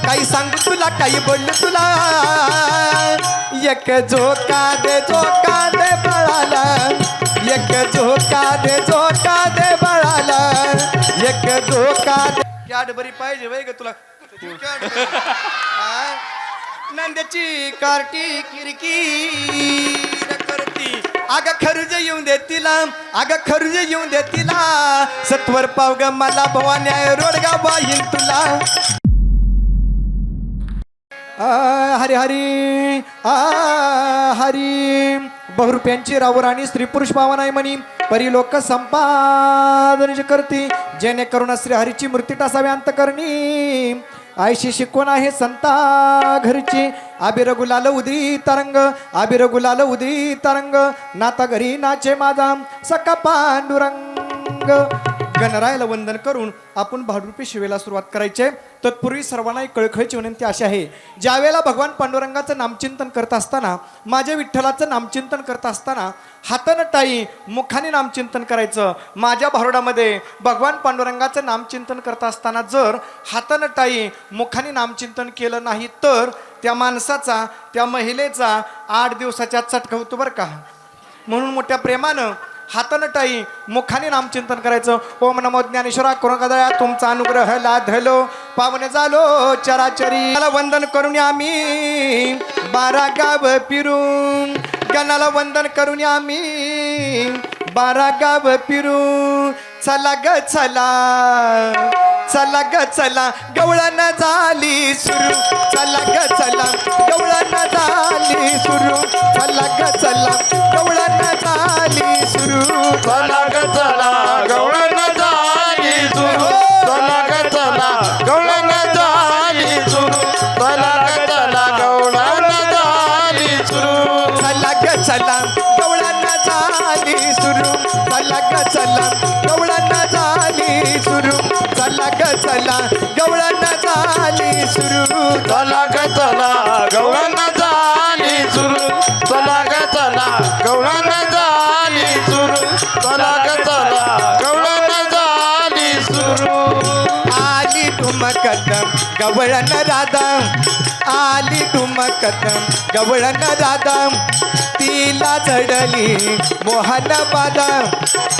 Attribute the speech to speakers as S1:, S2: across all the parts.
S1: काही सांगू तुला काही बोलू तुला एक झोका दे बाळाला एक झोका दे बाळाला एक झोका दे कॅडबरी पाहिजे वय ग तुला नंद्याची कार्टी किरकिर करती अगं खरुज येऊन दे तिला अगं खरुज येऊन दे तिला सत्वर पाव ग मला भवानी रोडगा बाईन तुला हरी हरी हरी बहुरूप्यांची रावराणी स्त्री पुरुष पावनाई म्हणी परी लोक संपादन करती जेणेकरून श्री हरीची मूर्ती टासावी अंतकरणी आयशी शिकवण आहे संता घरची आबिर गुलाल उदी तरंग आबिर गुलाल उदी तरंग नाता घरी नाचे माझा सका पांडुरंग गणरायाला वंदन करून आपण भाडरूपी शिवेला सुरुवात करायचे तत्पूर्वी सर्वांना एक कळकळीची विनंती अशी आहे ज्यावेळेला भगवान पांडुरंगाचं नामचिंतन करत असताना माझ्या विठ्ठलाचं नामचिंतन करत असताना हातानं टाई मुखाने नामचिंतन करायचं माझ्या भारुडामध्ये भगवान पांडुरंगाचं नामचिंतन करत असताना जर हातानं टाई मुखाने नामचिंतन केलं नाही तर त्या माणसाचा त्या महिलेचा 8 दिवसाच्या चटका होतो बरं का म्हणून मोठ्या प्रेमानं हातानं टाई मुखाने नामचिंतन करायचं ओम नमो ज्ञानेश्वरा करुणा तुमचा अनुग्रह लाधलो पावने झालो चराचरी वंदन करून आम्ही 12 गाव फिरून गणाला वंदन करून आम्ही 12 गाव फिरून चला ग चला गवळण झाली सुरू चला ग चला गवळण झाली सुरू चला ग चला गवळण झाली सुरू
S2: चला ग चला गवळण झाली सुरू चला ग चला गवळण झाली सुरू चला ग चला गवळण झाली सुरू
S1: चला ग चला गवळण झाली सुरू चला ग चला गवळण झाली सुरू चला ग चला गवळण झाली सुरू
S2: चला ग चला गवळण झाली सुरू चला ग चला गवळण झाली सुरू चला ग चला गवळण झाली सुरू
S1: आली ठुमकदम गवळण राधा आली ठुमकदम गवळण राधा तिला झडली मोहन बादाम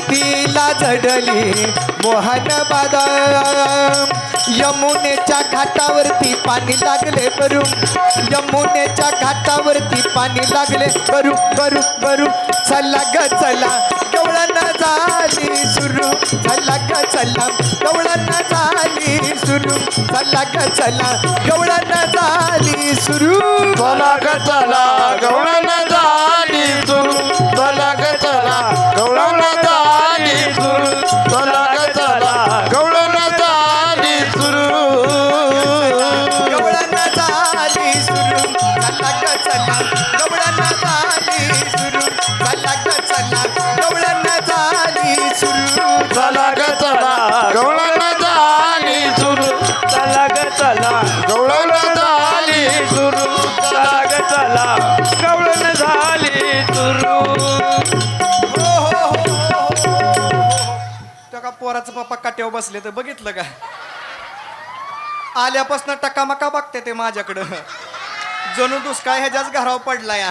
S1: तिला झडली मोहन बादाम यमुनेच्या घाटावरती पाणी लागले भरू यमुनेच्या घाटावरती पाणी लागले भरू भरू भरू चला ग चला गवळण झाली सुरू चला ग चला गवळण झाली सुरू चला ग चला गवळण झाली सुरू
S2: चला ग चला गवळण झाली सुरू चला ग चला गवळण झाली सुरू चला ग चला गवळण झाली सुरू
S1: गवळण झाली सुरू चला ग चला गवळण झाली सुरू चला ग चला गवळण झाली सुरू
S2: चला ग चला गवळण झाली सुरू चला ग चला गवळण झाली सुरू चला ग चला गवळण झाली सुरू
S1: तो का पोराचं पप्पा काट्यावर बसले तर बघितलं का आल्यापासून टकामका बघते ते माझ्याकडं जणू दुष्काळ ह्याच्याच घरावर पडलाय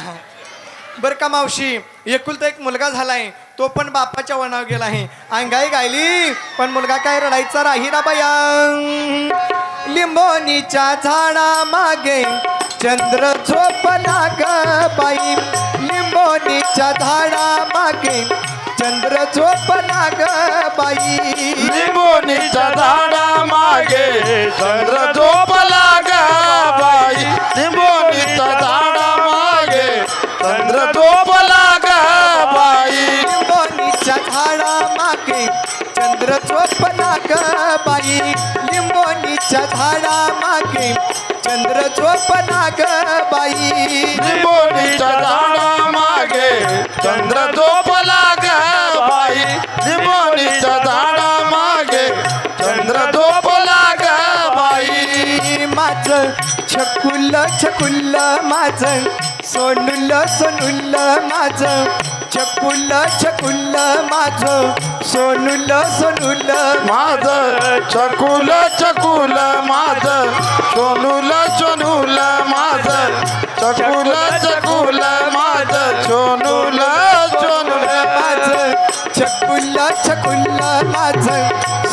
S1: बर का मावशी एकुलता एक मुलगा झालाय तो पण बापाच्या वनावर गेला आहे अंगाई गायली पण मुलगा काय रडायचा राही ना बाया लिंबोनीच्या झाडा मागे चंद्र झोपला ग बाई लिंबोनीच्या झाडा मागे चंद्र झोपला ग बाई
S2: लिंबोनीच्या झाडा मागे चंद्र झोपला ग बाई लिंबोनीच्या झाडा मागे चंद्र झोपला ग बाई
S1: लिंबोनीच्या झाडा मागे चंद्र झोपला ग बाई लिंबोनीच्या झाडा मागे चंद्र झोपला ग बाई
S2: लिंबोनीच्या झाडा मागे चंद्र झोपला ग बाई लिंबोनीच्या झाडा मागे चंद्र झोपला ग बाई
S1: माझं छकुल्ल छकुल्ल माझं सोनुल्ल सोनुल्ल माझं छकुल्ल छकुल्ल माझं सोनुल सोनुल
S2: माझ चकुल चकुल माझ सोनूल सोनूल माझ चकुल चकुल माझ सोनूल सोनूल
S1: माझ छकुल छकुल माझ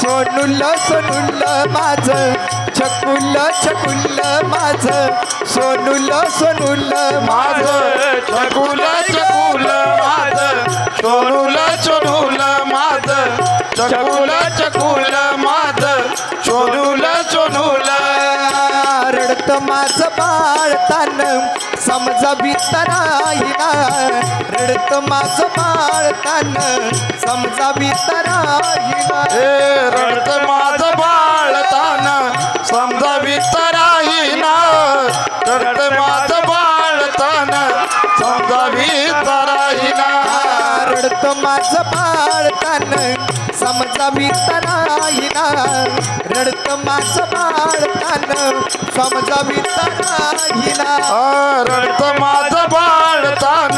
S1: सोनुल सोनुल माझ छकुल छकुल माझ सोनुल सोनुल
S2: माझ चकुल चकुल माझ सोनूल सोनूल माझ चकुल चकुल माझ सोनूल सोनूल
S1: रडत माझ बाळ तान समजावीत राहिना रडत माझ बाळ तान समजावीत राहिना
S2: हे रडत माझ बाळ तान समजावीत राहीना रडत माझ बाळ तान समजावीत राहीना
S1: रडत माझ बाळ तान समजावीत राहिना रडत माझ बाळ तान समजावीत राहिना
S2: रडत माझ बाळ तान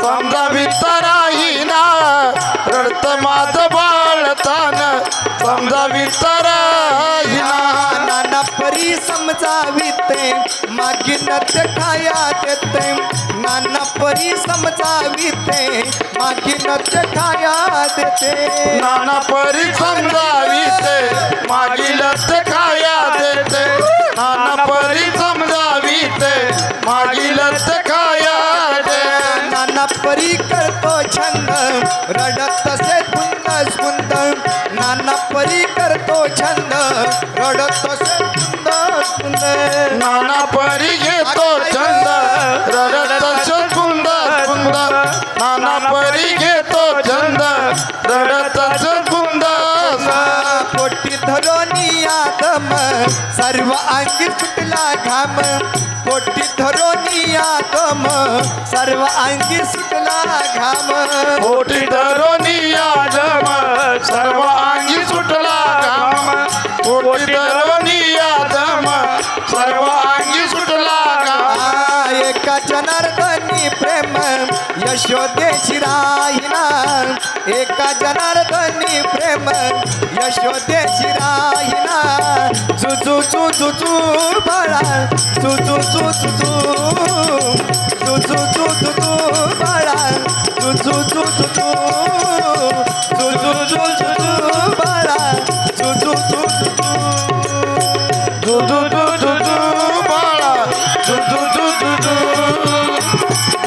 S2: समजावीत राहीना रडत माझ बाळ तान समजावीत राहीना
S1: नाना परी समजावीते मागी नद्य खाया देते नाना परी समजावीते मागी नद्य खाया देते
S2: नाना परी समजावीते मागीलच खाया देते नाना परी समजावीते मागीलच खाया दे
S1: नाना परी करतो छंद रडत तसे कुंद सुंद नाना परी करतो छंद रडत तसे कुंद सुंद
S2: नाना परी घेतो छंद रडत कुंद कुंद नाना परी घेतो छंद रडत कुंद
S1: पोटी धरोनी आदम सर्व अंगी सुटला घाम पोटी धरोनी आदम सर्व अंगी सुटला घाम
S2: पोटी धरोनी आदम सर्व अंगी सुटला घाम पोटी धरोनी आदम सर्व अंगी सुटला घाम
S1: एका जनार्दनी प्रेम यशोदेची राहिना एका जनार्दनी प्रेम यशोदेची राहिना चुचू चुचू चू बाळा चुचू चुचू चू चुचू चुचू चू बाळा चुचू चुचू चू चुचू चुचू चू बाळा चुचू चुचू चू
S2: दुदू दुदू दू बाळा दुदू दुदू दू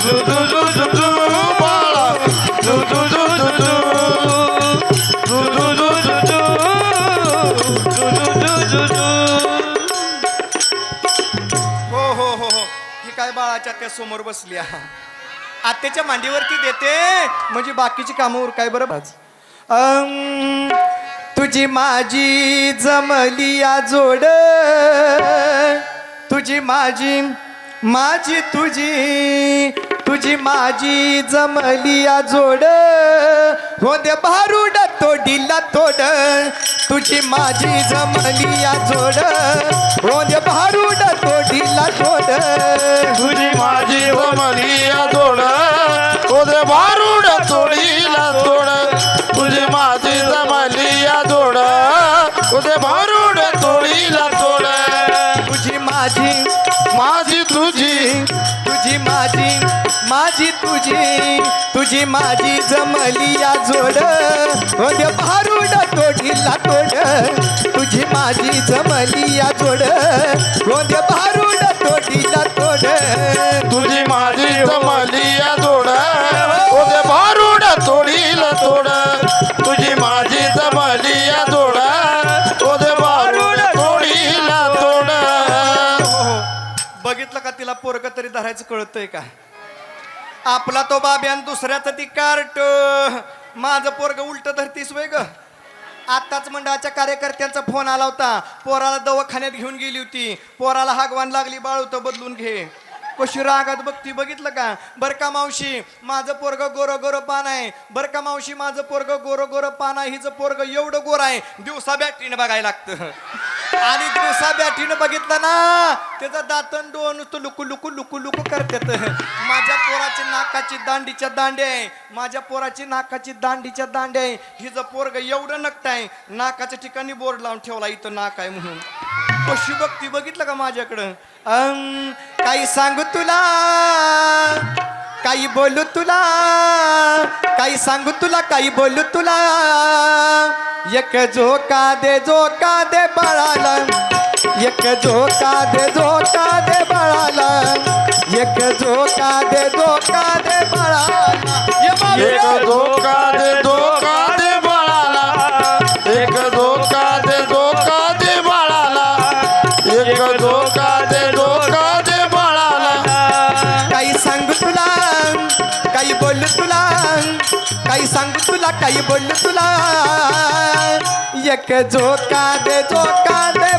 S2: दुदू दुदू दू बाळा दुदू दुदू दू दुदू दुदू दू दुदू दुदू दू
S1: हो ही काय बाळाच्या त्या समोर बसली आहे. आत्याच्या मांडीवरती देते म्हणजे बाकीची कामं काय बरं तुझी माझी जमली या जोड तुझी माझी माझी तुझी माझी जमली या जोड हो दे भारूड तोडीला तोड तुझी माझी जमली या जोड हो दे भारूड तोडीला तोड
S2: तुझी माझी जमली जोड ओदे भारूड तोडीला तोड तुझी माझी जमली जोड ओदे भारूड तोडीला तोड
S1: तुझी माझी
S2: माझी तुझी
S1: तुझी माझी तुझी माझी जमली या जोड हो दे भारूड तोडीला तोड तुझी माझी जमली या जोड हो दे भारूड तोडीला तोड
S2: तुझी माझी जमली जोड ओदे भारूड तोडीला तोड तुझी माझी जमली जोड ओदे भारूड तोडीला तोड
S1: बघितलं का तिला पोरग तरी धरायचं कळतंय का आपला तो बाब्यान दुसऱ्याचं ती कार्ट माझं पोरग उलट धरतीस वय ग आत्ताच मंडळाच्या कार्यकर्त्यांचा फोन आला होता पोराला दवाखान्यात घेऊन गेली होती पोराला हागवान लागली बाळ होतं बदलून घे कशी रागात बघती बघितलं का बर का मावशी माझं पोरग गोर गोर पान आहे बर का मावशी माझं पोरग गोर गोर पान आहे हिचं पोरग एवढं गोर आहे दिवसा बॅटरीने बघायला लागतं आणि दिवसा बॅटीनं बघितलं ना त्याचं दातन डोळ नुसतं लुकू लुकू लुकू लुकू करतात. माझ्या पोराची नाकाची दांडीच्या दांडे आहे, माझ्या पोराची नाकाची दांडीच्या दांडे आहे. हिचं पोरग एवढं नकट आहे, नाकाच्या ठिकाणी बोर्ड लावून ठेवला इथं नाक आहे म्हणून. पशु भक्ती बघितलं का माझ्याकडं. काही सांगू तुला, काही बोलू तुला, काही सांगू तुला, काही बोलू तुला. एक झोका दे बाळाला, एक झोका दे बाळाला, एक झोका दे बाळाला.
S2: एक धोका दे बाळाला, एक धोका दे बाळाला, एक धोका दे बाळाला.
S1: काही सांगू तुला, काही बोलू तुला, काही सांगू तुला, काही बोलू तुला. एक झोका दे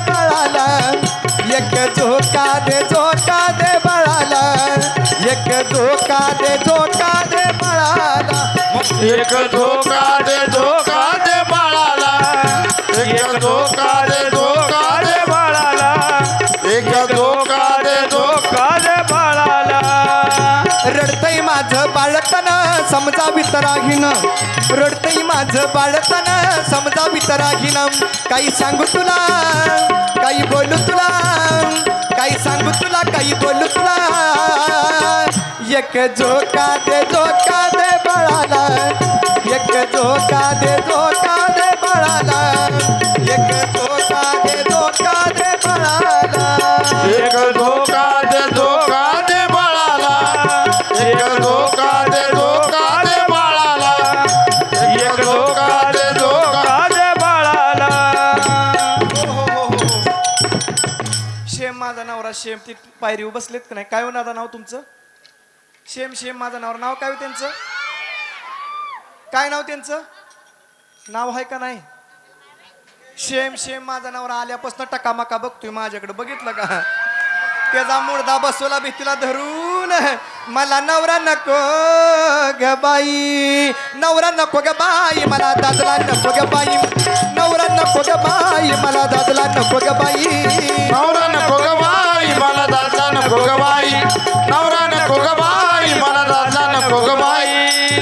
S1: बाळाला, एक झोका दे बाळाला, एक धोका दे बाळाला.
S2: एक धोका दे बाळाला, एक धोका दे बाळाला, एक धोका दे बाळाला.
S1: रडतय माझं बाळतन समजावी तराहीन, रडतय माझं बाळतन समजावी तराहीन. काही सांगू तुला, काही बोलू तुला, काही सांगू तुला, काही बोलू तुला. एक झोका दे बाळाला, एक झोका दे बाळाला, एक झोका दे बाळाला.
S2: एक धोका दे बाळाला, एक धोका दे बाळाला, एक धोका दे बाळाला.
S1: शेम माझा नवरा शेम ती पायरीवर बसलेत का नाही. काय हो नादा नाव तुमचं. शेम माझा नवरा. नाव काय हो त्यांचं. काय नाव त्यांचं. नाव आहे का नाही. शेम माझा नवरा आल्यापासून टकामका बघतोय माझ्याकडे. बघितलं का त्याचा मुर्दा बसवला भीतीला धरून. मला नवरा नको ग बाई, नवरा नको ग बाई, मला दादला नको ग बाई, नवरा नको ग बाई, मला दादला नको ग बाई.
S2: नवरा नको ग बाई, मला दादला नको ग बाई, नवरा नको ग बाई, मला दादला नको ग बाई.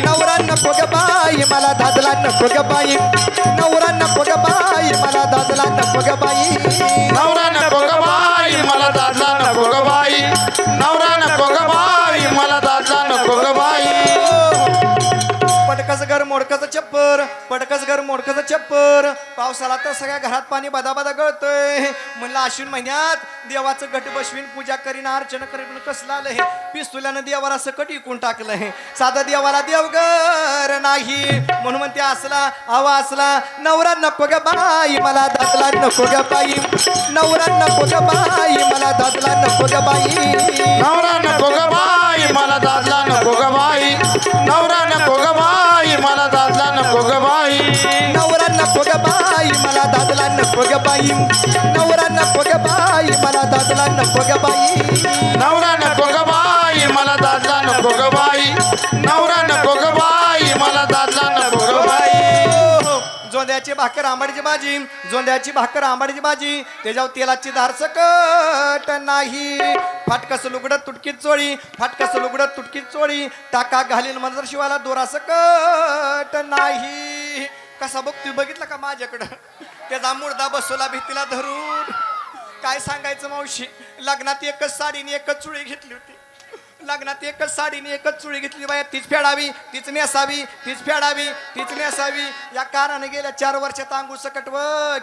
S1: नवरा नको ग बाई, मला दादला नको ग बाई, नवरा नको ग बाई, मला दादला नको ग बाई.
S2: नवरा नको ग बाई, मला दादला नको ग बाई, नवरा नको ग बाई, मला दादला नको ग बाई.
S1: पटकस घर मोडकच चप्पर, पटकस घर मोडकच चप्पर. पावसाला तर सगळ्या घरात पाणी बदाबदा गळतोय. म्हणलं आश्विन महिन्यात देवाचं घट बसवीन, पूजा करीन, अर्चना करीन. कसलं आलं हे पिस्तुल्यानं देवाला सकट इकून टाकलंय. साधा देवाला देवघर नाही म्हणून म्हणते असला हवा असला. नवरा नको ग बाई, मला दादला नको ग बाई, नवरा नको ग बाई, मला दादला नको ग बाई.
S2: नवरा नको ग बाई, मला दादला नको ग बाई, नवरा नको ग बाई, मला दादला नको ग बाई.
S1: नवरा नको ग बाई, मला दादला नको ग बाई, नवरा नको ग बाई, मला दादला नको ग बाई.
S2: नवरा नको ग बाई, मला दादला नको ग बाई, नवरा नको ग बाई, मला दादला नको ग बाई.
S1: जोंद्याची भाकर आंबाडीची भाजी, जोंद्याची भाकर आंबाडीची भाजी, त्याच्यावर तेलाची धार सकट नाही. फाटकस लुगडं तुटकीत चोळी, फाटकस लुगडं तुटकीत चोळी, टाका घालील मंजर शिवाला दोरा सकट नाही. कसा बघतोय बघितलं का माझ्याकडं. त्याचा मुर्दा बसवला भीतीला धरून. काय सांगायचं मावशी. लग्नात एकच साडीने एकच चुळी घेतली होती. लग्नात एकच साडीने एकच चुळी घेतली. बाया तीच फेडावी, तीच नेसावी, तीच फेडावी, तीच नेसावी. या कारणाने गेल्या 4 वर्षात आंघोळ सकटव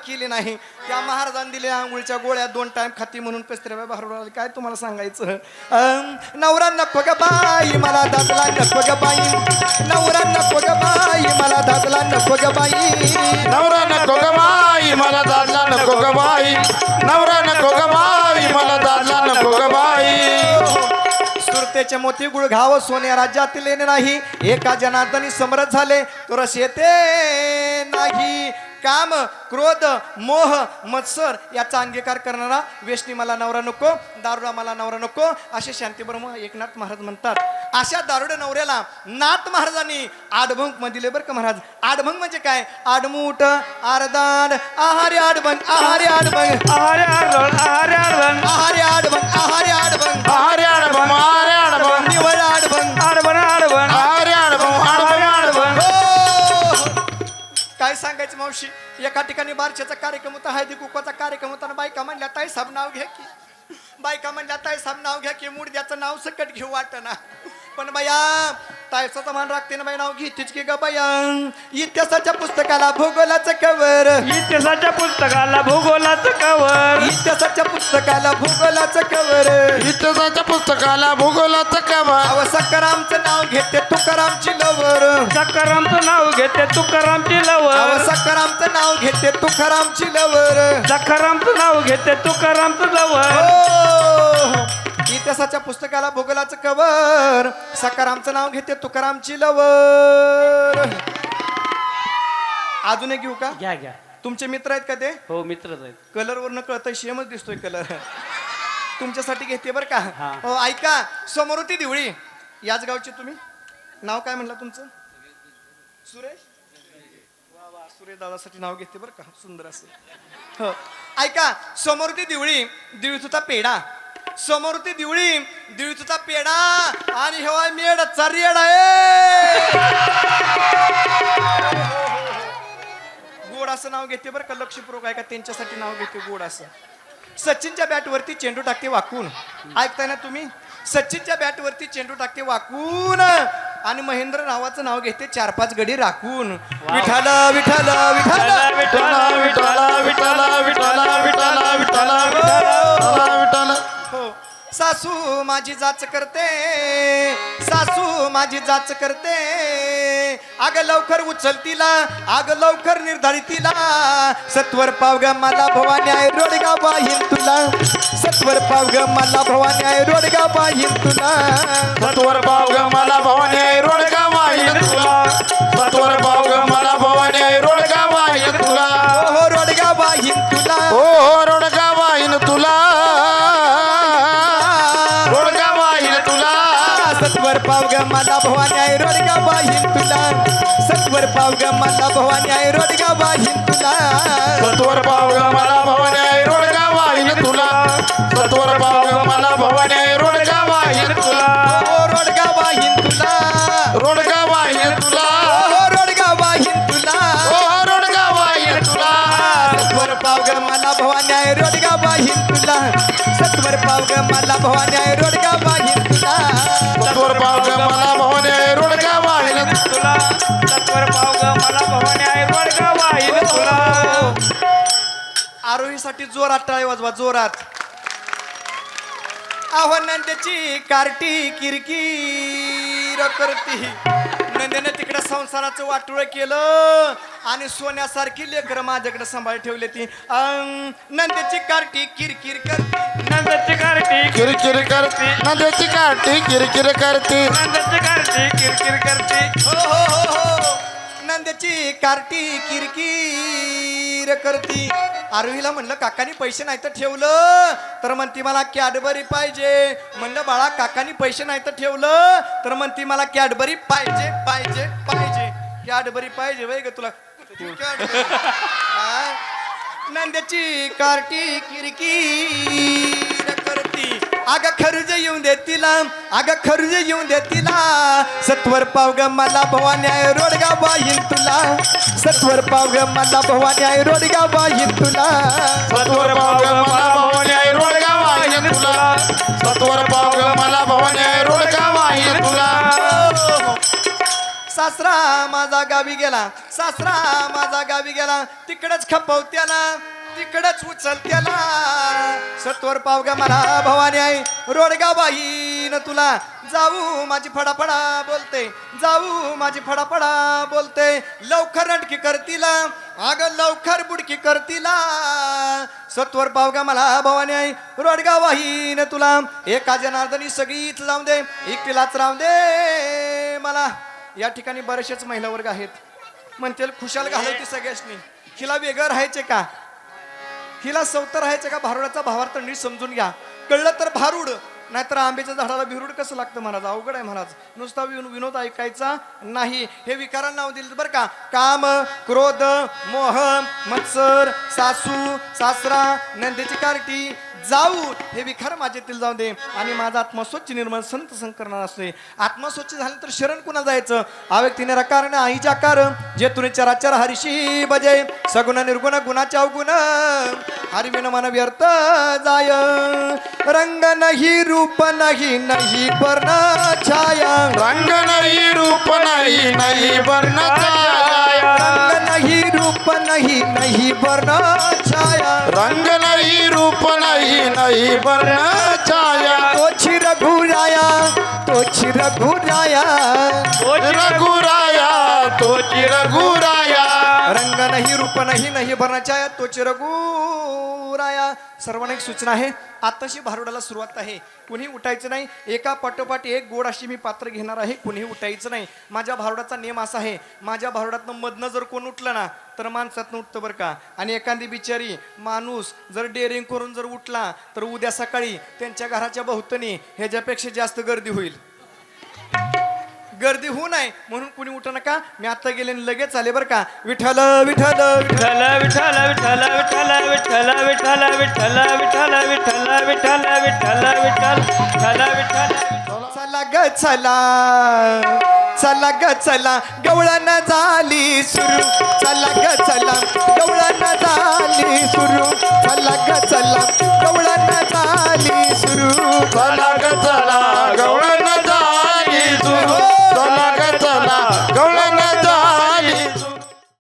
S1: केली नाही. त्या महाराजांनी दिल्या आंघोळच्या गोळ्या 2 टाइम खाती म्हणून पेस्त्र्या बाहेर. काय तुम्हाला सांगायचं. नवरा नको ग बाई, मला दादला नको ग बाई, नवरा नको ग बाई, मला दादला नको ग बाई.
S2: नवरा नको ग बाई, मला दादला नको ग बाई, नवरा नको ग बाई, मला दादला नको ग बाई.
S1: सुरतेचे मोती गुळ घाव सोन्या राज्यातील येणे नाही. एका जनार्दनी समरथ झाले तो रस येते नाही. काम क्रोध मोह मत्सर याचा अंगीकार करणारा वेशनी मला नवरा नको, दारुडा मला नवरा नको, असे शांतीब्रह्म एकनाथ महाराज म्हणतात. अशा दारुड्या नवऱ्याला नाथ महाराजांनी आडभंग मध्ये बरं का महाराज. आडभंग म्हणजे काय? आडमूट आरदाड आहारी आडभंग आहारी आडभंग
S3: आहारे आडवण आहारे आडवण
S1: आहारी आडभंग आहारी आडभंग
S2: आरे आडबम आरे आडबम
S1: निवड आडभंग.
S3: आडवण आडवण
S2: आरे आडबम
S3: आहारे
S2: आडबम
S3: आडवण
S1: हो! काय सांगायचं मावशी. एका ठिकाणी बारशाचा कार्यक्रम होता, हळदी कुकवाचा कार्यक्रम होता. बायका म्हणल्या ताई साहेब नाव घ्या की. बायका म्हणल्या ताई साहेब नाव घ्या की. मुडद्याचं नाव सकट घेऊ वाटना. पण बाया तायसाचं मान राखते ना बाई, नाव घेतीच की ग बाया. इतिहासाच्या पुस्तकाला भूगोलाचं कवर,
S3: इतिहासाच्या पुस्तकाला भूगोलाचं कवर
S1: इतिहासाच्या पुस्तकाला भूगोलाचं कवर.
S2: इतिहासाच्या पुस्तकाला भूगोलाचं कवर
S1: अव सकारामचं नाव घेते तुकारामची लवर.
S3: सकारामचं नाव घेते तुकारामची
S1: अव
S3: लवर
S1: सकारामचं नाव घेते तुकारामची लवर.
S3: सकारामचं नाव घेते तुकारामचं लवर
S1: हो! इतिहासाच्या पुस्तकाला भूगोलाचं कवर, सकारामचं नाव घेते तुकारामची लवर. अजून एक घेऊ का?
S3: घ्या घ्या.
S1: तुमचे मित्र आहेत का ते?
S3: हो मित्रच आहेत.
S1: कलर वरनं कळतंय, शेमच दिसतोय कलर. तुमच्यासाठी घेते बरं का.
S3: हा.
S1: हो ऐका, समोर होती दिवळी. याच गावची तुम्ही? नाव काय म्हणलं तुमचं? सुरेश. वा वा, सुरेश दादासाठी नाव घेते बरं का, सुंदर असं. हो ऐका, समोर होती दिवळी, दिवळीत होता पेढा. समोर होती दिवळी, दिवळीत होता पेढा आणि हेवा मेड चारियड आहे. गोड असं नाव घेते बरं का. लक्षपूर्वक आहे का, त्यांच्यासाठी नाव घेते गोड असं. सचिनच्या बॅटवरती चेंडू टाकते वाकून. ऐकताय ना तुम्ही? सचिनच्या बॅटवरती चेंडू टाकते वाकून आणि महेंद्र नावाचं नाव घेते 4-5 गडी राखून. विठाल विठाल विठाल
S2: विठ्ठला विठ्ठला विठ्ठला विठ्ठला विठ्ठला विठ्ठला विठ्ठला विठ्ठला.
S1: हो. सासू माझी जाच करते, सासू माझी जाच करते. आग लवकर उचल तिला, आग लवकर निर्धारित तिला. सत्वर पाव ग मला भवानी आहे रोडगा बाहीन तुला. सत्वर पाव ग मला भवानी आहे रोडगा बाहीन तुला.
S2: सत्वर पाव ग मला भवानी रोडगा वाहीन तुला. सत्वर पाव ग मला भवानी रोडगा वाहीन तुला.
S1: हो रोडगा बाहीन तुला.
S2: हो हो रोडगा वाहीन तुला. रोडगा वाहीन तुला.
S1: सत्वर पाव ग मला भवानी आहे रोडगा बाहीन तुला. सत्वर पाव ग मला भवानी आहे रोडगा बाहीन तुला.
S2: सत्वर पाव ग मला भवानी रोडगा वाहीन तुला. सत्वर पाव ग मला भवानी रोडगा वाहीन तुला.
S1: हो रोडगा बाहीन तुला.
S2: रोडगा वाहीन तुला.
S1: हो रोडगा बाहीन तुला.
S2: हो रोडगा वाहीन तुला.
S1: सत्वर पाव ग मला भवानी आहे रोडगा बाहीन तुला. सत्वर पाव ग मला भवानी आहे रोडगा बाहीन तुला.
S2: सत्वर पाव ग मला भवानी रोडगा वाहीन
S3: तुला. सत्वर पाव ग मला भवानी आहे रोडगा वाहीन तुला.
S1: आरोहीसाठी जोरात टाळी वाजवा, जोरात. आव्हानांची कार्टी किरकिर करती. नंदेने तिकडे संसाराचं वाटोळं केलं आणि सोन्यासारखी लेकरं माझ्याकडे सांभाळ ठेवली ती. नंदेची कार्टी किरकिर करती.
S3: नंदाची कार्टी
S2: किरकिर करते. नद्याची काठी किरकिर करते.
S3: नंदाची कार्टी किरकिर करते.
S1: हो हो हो हो. नंदेची कार्टी किरकिर करती. आरोहीला म्हणलं काकानी पैसे नाही तर ठेवलं तर म्हणती मला कॅडबरी पाहिजे. म्हणलं बाळा काकानी पैसे नाही तर ठेवलं तर म्हणती मला कॅडबरी पाहिजे पाहिजे पाहिजे. कॅडबरी पाहिजे वय ग तुला. कॅडबरी. हा? नंद्याची कार्टी किरकिर करती. अग खरुज येऊन दे तिला, अग खरुज येऊन दे तिला. सत्वर पाव ग मला भवानी आहे रोडगा बाहीन तुला. सत्वर पाव ग मला भवानी आहे रोडगा बाहीन तुला.
S2: सत्वर पाव ग मला भवानी रोडगा वाहीन तुला. सत्वर पाव ग मला भवानी रोडगा वाहीन तुला.
S1: सासरा माझा गावी गेला, सासरा माझा गावी गेला. तिकडच खपवत्याला, तिकडच उचलत्याला. सत्वर पाव ग मला भवानी आहे रोडगा बाईन तुला. जाऊ माझी फडाफडा बोलते, जाऊ माझी फडाफडा बोलते. लवकर रटकी करतीला, अग लवकर बुडकी करतीला. सत्वर पाव ग मला भवानी आहे रोडगा वाहीन तुला. एका जनार्दनी सगळीच लावून दे, एकटीलाच राहून दे मला. या ठिकाणी बरेचसेच महिला वर्ग आहेत म्हणतील खुशाल घालवती सगळ्यांनी. हिला वेगळं राहायचे का, हिला सवतर राहायचं का? भारुडाचा भावार्थ नीट समजून घ्या. कळलं तर भारूड, नाहीतर आंब्याच्या झाडाला बिरुड कसं लागतं महाराज? अवघड आहे महाराज. नुसता विनोद ऐकायचा नाही. हे विकारांना नाव दिलं बरं का. काम, क्रोध, मोह, मत्सर, सासू सासरा, नंदेची कार्टी, जाऊ, हे विकार माझ्यातील जाऊ दे. आणि माझा आत्मस्वच्छ निर्मळ संत संकरणार असते. आत्मस्वच्छ झालं तर शरण कुणा जायचं? आव्यक्तीने रकार आईच्या कार, जे तुने चराचर हरिशी बजे, सगुण निर्गुण गुणाच्या अवगुण, हरिविन मन व्यर्थ जाय. रंग नाही रूप नाही, नाही वर्ण छाया.
S2: रंग नाही रूप नाही, नाही वर्ण छाया.
S1: रंग नाही रूप नाही, नाही वर्ण छाया.
S2: रंग नाही रूप नाही, नाही वर्ण छाया.
S1: तोची रघुराया, तोची रघुराया.
S2: रघुराया तोची रघुराया.
S1: रंग नाही रूप नाही, नाही वर्ण छाया, तोची रघुराया. सर्वांना एक सूचना आहे. आताशी भारुडाला सुरुवात आहे. कुणी उठायचं नाही. एका पाठोपाठ एक गोड अशी मी पात्र घेणार आहे. कुणी उठायचं नाही. माझ्या भारुडाचा नियम असा आहे, माझ्या भारुडातनं मधनं जर कोण उठलं ना तर माणसातनं उठतं बरं का. आणि एखादी बिचारी माणूस जर डेअरिंग करून जर उठला तर उद्या सकाळी त्यांच्या घराच्या भोवतणी ह्याच्यापेक्षा जास्त गर्दी होईल. गर्दी होऊ नये म्हणून कुणी उठू नका. मी आता गेले आणि लगेच आले बरं का. विठ्ठल विठ्ठल
S3: विठ्ठल विठ्ठल विठ्ठल विठ्ठल विठ्ठल विठ्ठल विठ्ठल विठ्ठल विठ्ठल विठ्ठल विठ्ठल विठ्ठल विठ्ठल.
S1: चला ग चला, चला ग चला, गवळण झाली सुरू. चला ग चला, गवळण झाली सुरू. चला ग चला, गवळण झाली सुरू.
S2: चला